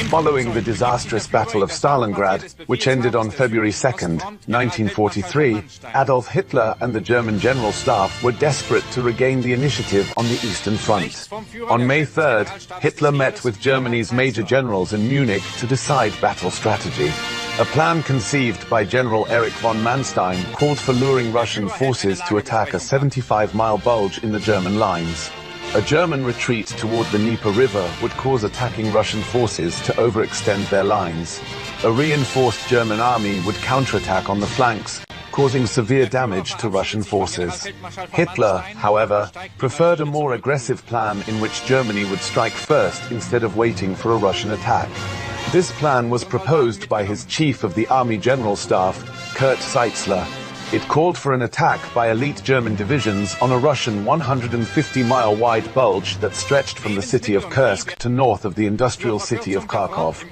Following the disastrous Battle of Stalingrad, which ended on February 2, 1943, Adolf Hitler and the German General Staff were desperate to regain the initiative on the Eastern Front. On May 3rd, Hitler met with Germany's major generals in Munich to decide battle strategy. A plan conceived by General Erich von Manstein called for luring Russian forces to attack a 75-mile bulge in the German lines. A German retreat toward the Dnieper River would cause attacking Russian forces to overextend their lines. A reinforced German army would counterattack on the flanks, causing severe damage to Russian forces. Hitler, however, preferred a more aggressive plan in which Germany would strike first instead of waiting for a Russian attack. This plan was proposed by his chief of the Army General Staff, Kurt Seitzler. It called for an attack by elite German divisions on a Russian 150-mile wide bulge that stretched from the city of Kursk to north of the industrial city of Kharkov.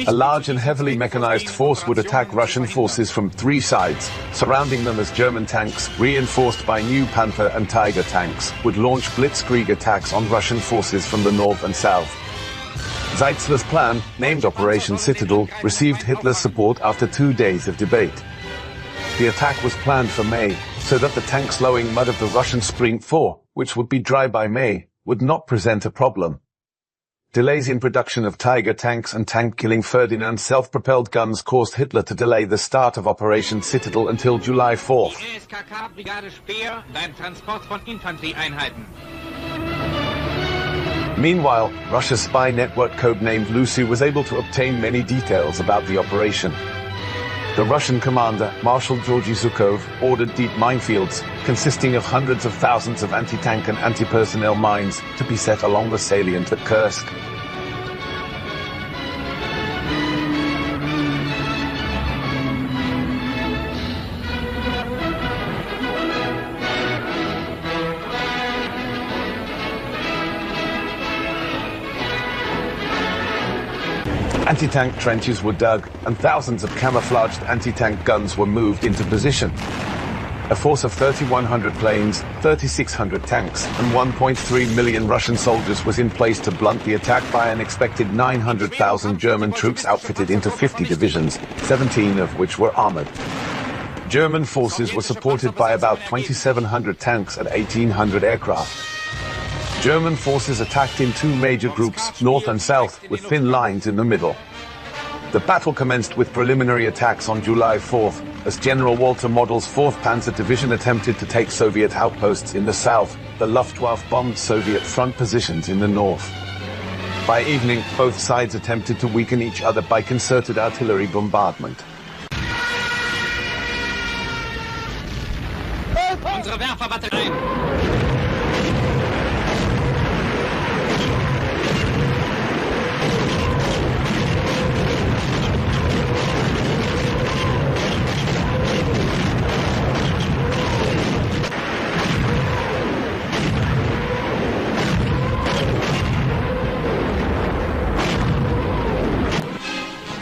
A large and heavily mechanized force would attack Russian forces from three sides, surrounding them as German tanks, reinforced by new Panther and Tiger tanks, would launch blitzkrieg attacks on Russian forces from the north and south. Seitzler's plan, named Operation Citadel, received Hitler's support after 2 days of debate. The attack was planned for May, so that the tank-slowing mud of the Russian Spring 4, which would be dry by May, would not present a problem. Delays in production of Tiger tanks and tank-killing Ferdinand self-propelled guns caused Hitler to delay the start of Operation Citadel until July 4th. Meanwhile, Russia's spy network codenamed Lucy was able to obtain many details about the operation. The Russian commander, Marshal Georgy Zhukov, ordered deep minefields, consisting of hundreds of thousands of anti-tank and anti-personnel mines, to be set along the salient at Kursk. Anti-tank trenches were dug, and thousands of camouflaged anti-tank guns were moved into position. A force of 3,100 planes, 3,600 tanks, and 1.3 million Russian soldiers was in place to blunt the attack by an expected 900,000 German troops outfitted into 50 divisions, 17 of which were armored. German forces were supported by about 2,700 tanks and 1,800 aircraft. German forces attacked in two major groups, north and south, with thin lines in the middle. The battle commenced with preliminary attacks on July 4th, as General Walter Model's 4th Panzer Division attempted to take Soviet outposts in the south. The Luftwaffe bombed Soviet front positions in the north. By evening, both sides attempted to weaken each other by concerted artillery bombardment.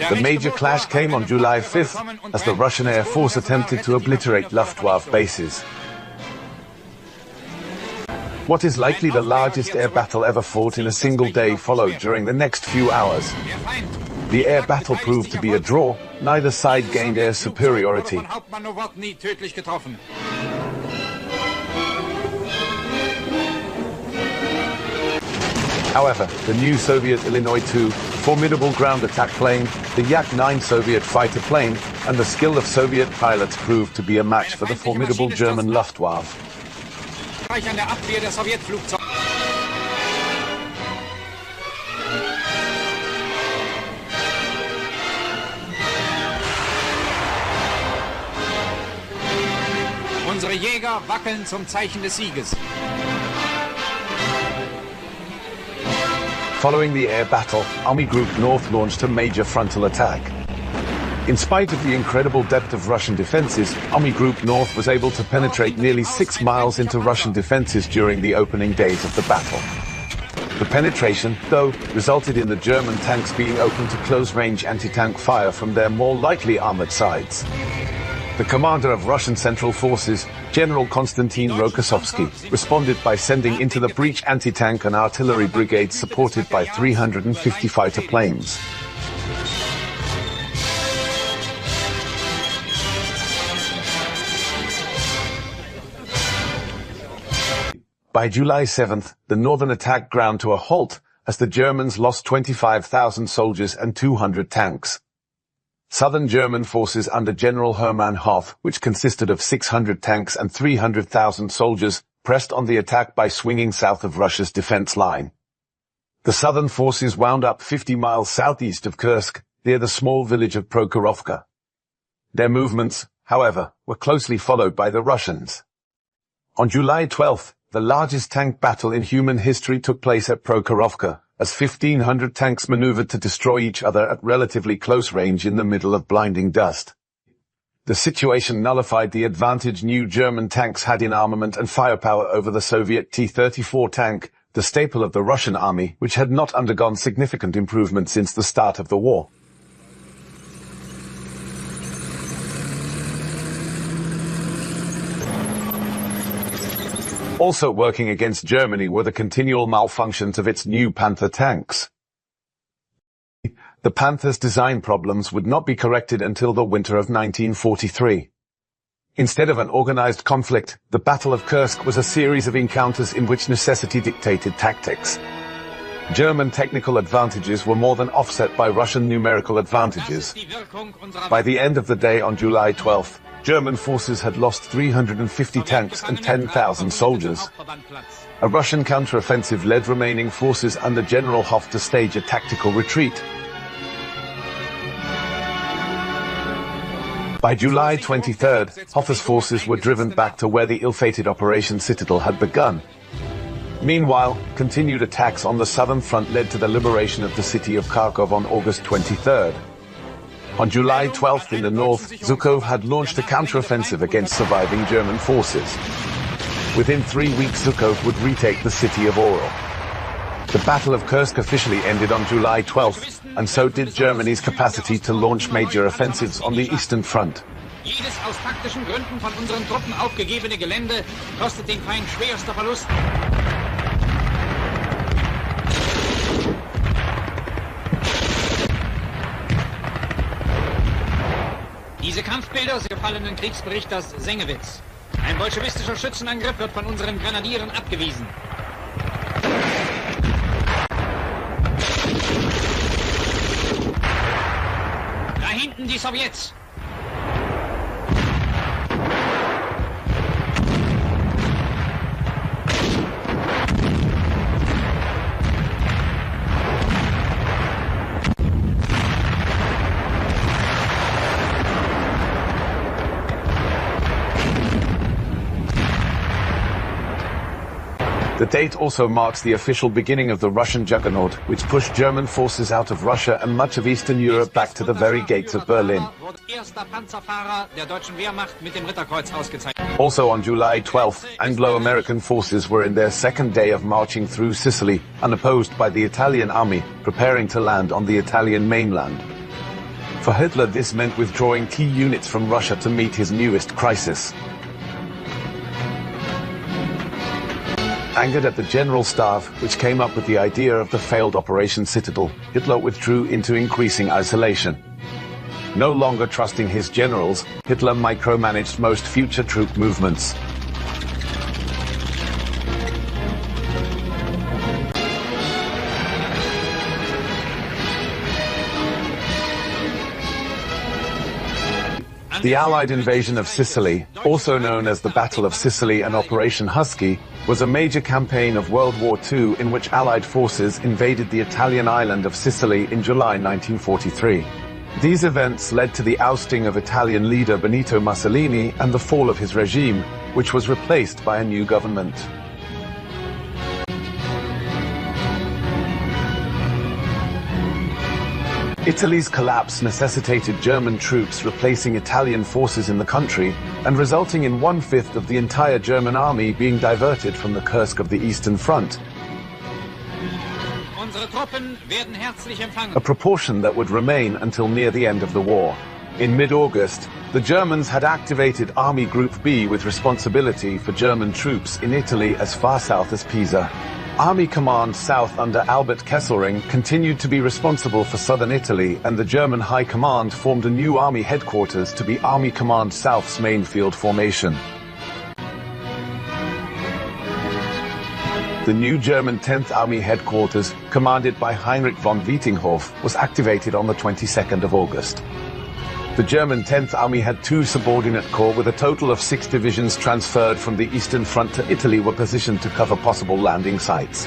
The major clash came on July 5th, as the Russian Air Force attempted to obliterate Luftwaffe bases. What is likely the largest air battle ever fought in a single day followed during the next few hours. The air battle proved to be a draw. Neither side gained air superiority. However, the new Soviet Illinois II, formidable ground attack plane, the Yak-9 Soviet fighter plane, and the skill of Soviet pilots proved to be a match for the formidable German Luftwaffe. Unsere Jäger wackeln zum Zeichen des Sieges. Following the air battle, Army Group North launched a major frontal attack. In spite of the incredible depth of Russian defenses, Army Group North was able to penetrate nearly 6 miles into Russian defenses during the opening days of the battle. The penetration, though, resulted in the German tanks being open to close-range anti-tank fire from their more lightly armored sides. The commander of Russian Central Forces, General Konstantin Rokossovsky responded by sending into the breach anti-tank and artillery brigades supported by 350 fighter planes. By July 7th, the northern attack ground to a halt as the Germans lost 25,000 soldiers and 200 tanks. Southern German forces under General Hermann Hoth, which consisted of 600 tanks and 300,000 soldiers, pressed on the attack by swinging south of Russia's defense line. The southern forces wound up 50 miles southeast of Kursk, near the small village of Prokhorovka. Their movements, however, were closely followed by the Russians. On July 12th, the largest tank battle in human history took place at Prokhorovka, as 1,500 tanks maneuvered to destroy each other at relatively close range in the middle of blinding dust. The situation nullified the advantage new German tanks had in armament and firepower over the Soviet T-34 tank, the staple of the Russian army, which had not undergone significant improvement since the start of the war. Also working against Germany were the continual malfunctions of its new Panther tanks. The Panther's design problems would not be corrected until the winter of 1943. Instead of an organized conflict, the Battle of Kursk was a series of encounters in which necessity dictated tactics. German technical advantages were more than offset by Russian numerical advantages. By the end of the day on July 12th, German forces had lost 350 tanks and 10,000 soldiers. A Russian counteroffensive led remaining forces under General Hoth to stage a tactical retreat. By July 23rd, Hoth's forces were driven back to where the ill-fated Operation Citadel had begun. Meanwhile, continued attacks on the southern front led to the liberation of the city of Kharkov on August 23rd. On July 12th in the north, Zhukov had launched a counteroffensive against surviving German forces. Within 3 weeks, Zhukov would retake the city of Oral. The Battle of Kursk officially ended on July 12th, and so did Germany's capacity to launch major offensives on the Eastern Front. Jedes aus taktischen Gründen von unseren Truppen aufgegebene Gelände kostet den Feind schwerste Verluste. Diese Kampfbilder des gefallenen Kriegsberichters Sengewitz. Ein bolschewistischer Schützenangriff wird von unseren Grenadieren abgewiesen. Da hinten die Sowjets. The date also marks the official beginning of the Russian juggernaut, which pushed German forces out of Russia and much of Eastern Europe back to the very gates of Berlin. Also on July 12th, Anglo-American forces were in their second day of marching through Sicily, unopposed by the Italian army, preparing to land on the Italian mainland. For Hitler, this meant withdrawing key units from Russia to meet his newest crisis. Angered at the General Staff, which came up with the idea of the failed Operation Citadel, Hitler withdrew into increasing isolation. No longer trusting his generals, Hitler micromanaged most future troop movements. The Allied invasion of Sicily, also known as the Battle of Sicily and Operation Husky, was a major campaign of World War II in which Allied forces invaded the Italian island of Sicily in July 1943. These events led to the ousting of Italian leader Benito Mussolini and the fall of his regime, which was replaced by a new government. Italy's collapse necessitated German troops replacing Italian forces in the country and resulting in 1/5 of the entire German army being diverted from the Kursk of the Eastern Front. A proportion that would remain until near the end of the war. In mid-August, the Germans had activated Army Group B with responsibility for German troops in Italy as far south as Pisa. Army Command South under Albert Kesselring continued to be responsible for southern Italy, and the German High Command formed a new army headquarters to be Army Command South's main field formation. The new German 10th Army headquarters, commanded by Heinrich von Wietinghoff, was activated on the 22nd of August. The German 10th Army had 2 subordinate corps with a total of 6 divisions transferred from the Eastern Front to Italy were positioned to cover possible landing sites.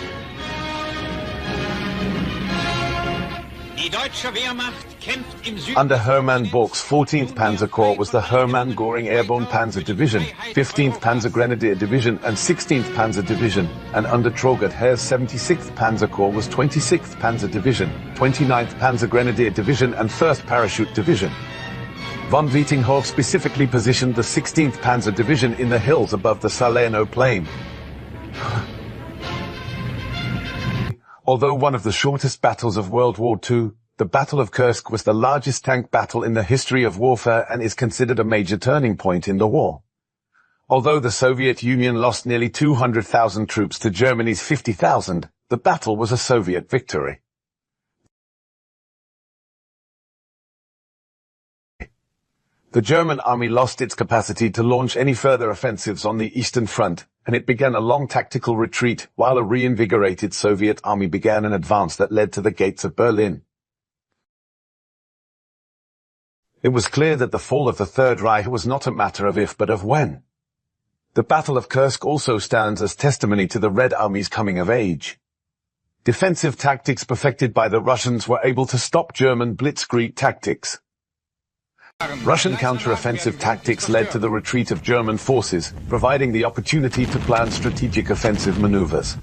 Under Hermann Bork's 14th Panzer Corps was the Hermann Göring Airborne Panzer Division, 15th Panzer Grenadier Division and 16th Panzer Division, and under Traugott Herr's 76th Panzer Corps was 26th Panzer Division, 29th Panzer Grenadier Division and 1st Parachute Division. Von Wietinghoff specifically positioned the 16th Panzer Division in the hills above the Salerno plain. Although one of the shortest battles of World War II, the Battle of Kursk was the largest tank battle in the history of warfare and is considered a major turning point in the war. Although the Soviet Union lost nearly 200,000 troops to Germany's 50,000, the battle was a Soviet victory. The German army lost its capacity to launch any further offensives on the Eastern Front, and it began a long tactical retreat while a reinvigorated Soviet army began an advance that led to the gates of Berlin. It was clear that the fall of the Third Reich was not a matter of if but of when. The Battle of Kursk also stands as testimony to the Red Army's coming of age. Defensive tactics perfected by the Russians were able to stop German blitzkrieg tactics. Russian counter-offensive tactics led to the retreat of German forces, providing the opportunity to plan strategic offensive maneuvers.